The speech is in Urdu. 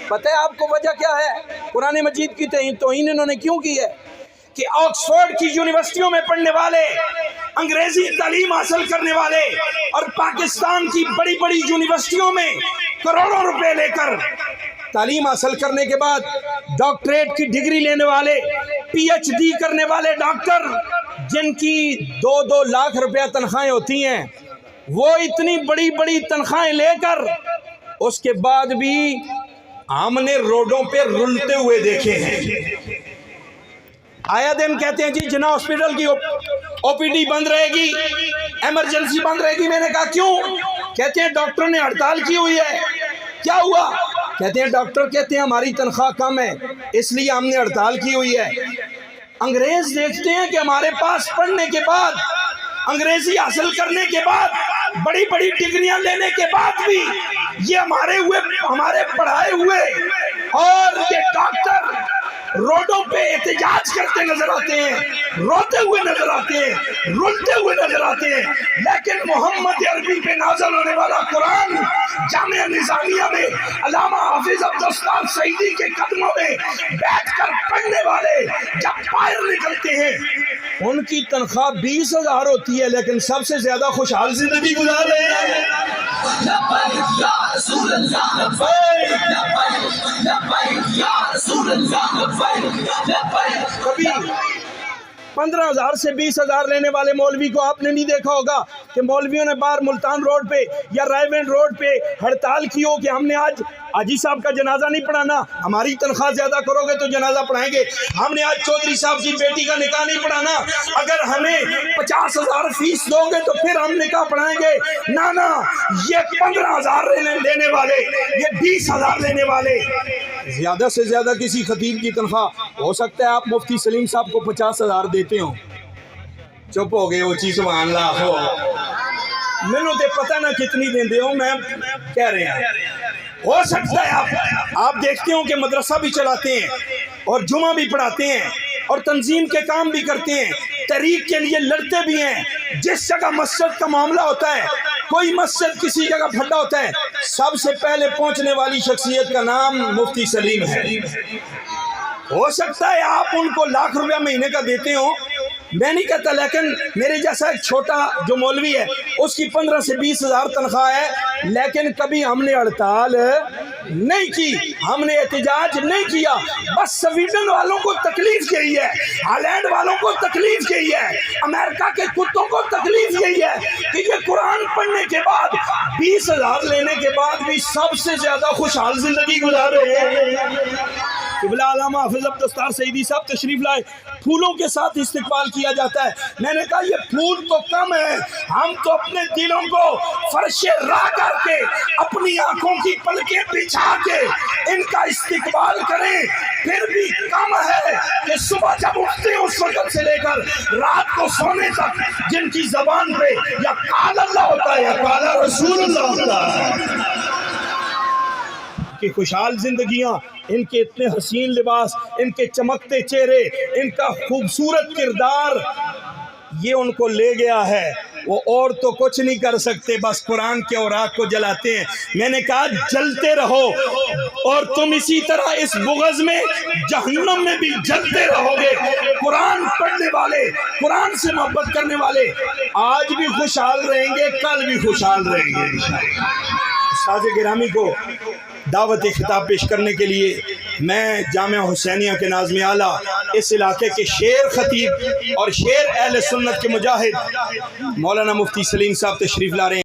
پتہ ہے آپ کو وجہ کیا ہے؟ قرآن مجید کی توہین انہوں نے کیوں کی ہے کہ آکسفورڈ کی یونیورسٹیوں میں پڑھنے والے، انگریزی تعلیم حاصل کرنے والے اور پاکستان کی بڑی بڑی یونیورسٹیوں میں کروڑوں روپے لے کر تعلیم حاصل کرنے کے بعد ڈاکٹریٹ کی ڈگری لینے والے، پی ایچ ڈی کرنے والے ڈاکٹر جن کی 2-2 لاکھ روپیہ تنخواہیں ہوتی ہیں، وہ اتنی بڑی بڑی تنخواہیں لے کر اس کے بعد بھی ہم نے روڈوں پہ رلتے ہوئے دیکھے ہیں۔ آیا دن کہتے ہیں جی جناح ہاسپٹل کی او پی ڈی بند رہے گی، ایمرجنسی بند رہے گی۔ میں نے کہا کیوں؟ کہتے ہیں ڈاکٹر نے ہڑتال کی ہوئی ہے۔ کیا ہوا؟ کہتے ہیں ڈاکٹر کہتے ہیں ہماری تنخواہ کم ہے اس لیے ہم نے ہڑتال کی ہوئی ہے۔ انگریز دیکھتے ہیں کہ ہمارے پاس پڑھنے کے بعد، انگریزی حاصل کرنے کے بعد، بڑی بڑی ڈگریاں لینے کے بعد بھی یہ ہمارے پڑھائے ہوئے اور یہ ڈاکٹر روڈوں پہ احتجاج کرتے نظر آتے ہیں، روتے ہوئے نظر آتے ہیں، رلتے ہوئے نظر آتے ہیں۔ لیکن محمد عربی پہ نازل ہونے والا قرآن جامعہ نظامیہ میں علامہ حافظ عبدالستار سعیدی کے قدموں میں بیٹھ کر پڑھنے والے جب باہر نکلتے ہیں ان کی تنخواہ 20,000 ہوتی ہے، لیکن سب سے زیادہ خوشحال زندگی گزار رہے ہیں۔ کبھی 15,000 سے 20,000 لینے والے مولوی کو آپ نے نہیں دیکھا ہوگا کہ مولویوں نے باہر ملتان روڈ پہ یا رائے وینڈ روڈ پہ ہڑتال کی ہو کہ ہم نے آج حاجی صاحب کا جنازہ نہیں پڑھانا، ہماری تنخواہ زیادہ کرو گے تو جنازہ پڑھائیں گے، ہم نے آج چودھری صاحب کی بیٹی کا نکاح نہیں پڑھانا، اگر ہمیں 50,000 فیس دو گے تو پھر ہم نکاح پڑھائیں گے۔ نانا، یہ 15,000 لینے والے، یہ 20,000 لینے والے، زیادہ سے زیادہ کسی خطیب کی تنخواہ ہو سکتا ہے آپ مفتی سلیم صاحب کو 50,000 دیتے ہوں۔ چپ ہو گئے وہ چیز، سبحان اللہ ہو، میں تے پتہ نہ کتنی دیندے ہوں، میں کہہ رہے ہیں ہو سکتا ہے آپ دیکھتے ہوں کہ مدرسہ بھی چلاتے ہیں اور جمعہ بھی پڑھاتے ہیں اور تنظیم کے کام بھی کرتے ہیں، تحریک کے لیے لڑتے بھی ہیں۔ جس جگہ مسجد کا معاملہ ہوتا ہے، کوئی مسجد کسی جگہ پھٹا ہوتا ہے، سب سے پہلے پہنچنے والی شخصیت کا نام مفتی سلیم ہے۔ ہو سکتا ہے آپ ان کو لاکھ روپیہ مہینے کا دیتے ہوں، میں نہیں کہتا، لیکن میرے جیسا ایک چھوٹا جو مولوی ہے اس کی 15 سے 20,000 تنخواہ ہے، لیکن کبھی ہم نے ہڑتال نہیں کی، ہم نے احتجاج نہیں کیا۔ بس سویڈن والوں کو تکلیف یہی ہے، ہالینڈ والوں کو تکلیف یہی ہے، امریکہ کے کتوں کو تکلیف یہی ہے کہ یہ قرآن پڑھنے کے بعد 20,000 لینے کے بعد بھی سب سے زیادہ خوشحال زندگی گزار رہے ہیں۔ قبلہ علامہ حافظ عبدالستار سعیدی صاحب تشریف لائے، پھولوں کے ساتھ استقبال کیا جاتا ہے۔ میں نے کہا یہ پھول تو کم ہے، ہم تو اپنے دلوں کو فرش راہ کر کے، اپنی آنکھوں کی پلکیں بچھا کے ان کا استقبال کریں، پھر بھی کم ہے کہ صبح جب اٹھتے ہیں اس وقت سے لے کر رات کو سونے تک جن کی زبان پہ یا قال اللہ ہوتا ہے یا قال رسول اللہ ہوتا ہے، کہ خوشحال زندگیاں، ان کے اتنے حسین لباس، ان کے چمکتے چہرے، ان کا خوبصورت کردار، یہ ان کو لے گیا ہے۔ وہ اور تو کچھ نہیں کر سکتے، بس قرآن کے اوراق کو جلاتے ہیں۔ میں نے کہا جلتے رہو، اور تم اسی طرح اس بغض میں جہنم میں بھی جلتے رہو گے۔ قرآن پڑھنے والے، قرآن سے محبت کرنے والے آج بھی خوشحال رہیں گے، کل بھی خوشحال رہیں گے۔ استاذ گرامی کو دعوت خطاب پیش کرنے کے لیے میں جامعہ حسینیہ کے ناظم اعلیٰ، اس علاقے کے شیر خطیب اور شیر اہل سنت کے مجاہد مولانا مفتی سلیم صاحب تشریف لا رہے ہیں۔